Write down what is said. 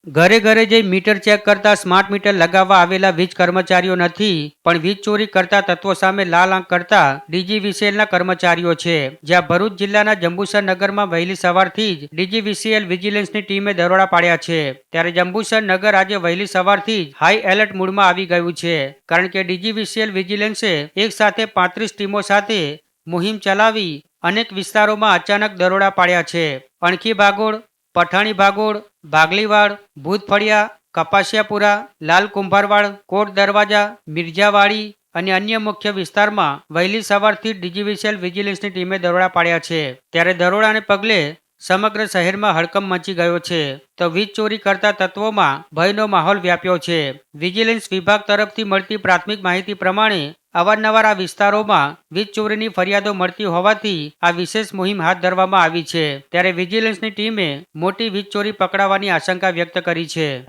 ઘરે ઘરે જઈ મીટર ચેક કરતા સ્માર્ટ મીટર લગાવવા આવેલા વીજ કર્મચારીઓ નથી, પણ વીજ ચોરી કરતા તત્વો સામે લાલ આંખ કરતા ડીજીવીસીએલના કર્મચારીઓ છે. જ્યાં ભરૂચ જિલ્લાના જંબુસર નગરમાં વહેલી સવારથી જ ડીજીવીસીએલ વિજિલન્સની ટીમે દરોડા પાડ્યા છે. ત્યારે જંબુસર નગર આજે વહેલી સવારથી જ હાઈ એલર્ટ મૂડમાં આવી ગયું છે, કારણ કે ડીજીવીસીએલ વિજિલન્સે એક સાથે 35 ટીમો સાથે મુહિમ ચલાવી અનેક વિસ્તારોમાં અચાનક દરોડા પાડ્યા છે. અણખી ભાગોળ, પઠાણી ભાગોળ, ભાગલીવાડ, ભૂતફળિયા, કપાસિયાપુરા, લાલ કુંભારવાડ, કોટ દરવાજા, મિર્જાવાડી અને અન્ય મુખ્ય વિસ્તારમાં વહેલી સવારથી ડીજીવીસીએલ વિજિલન્સની ટીમે દરોડા પાડ્યા છે. ત્યારે દરોડાને પગલે સમગ્ર શહેરમાં હડકંપ મચી ગયો છે. તો વીજ ચોરી કરતા તત્વોમાં ભયનો માહોલ વ્યાપ્યો છે. વિજિલન્સ વિભાગ તરફથી મળતી પ્રાથમિક માહિતી પ્રમાણે અવારનવાર આ વિસ્તારોમાં વીજ ચોરીની ફરિયાદો મળતી હોવાથી આ વિશેષ મુહિમ હાથ ધરવામાં આવી છે. ત્યારે વિજિલન્સની ટીમે મોટી વીજ ચોરી પકડાવાની આશંકા વ્યક્ત કરી છે.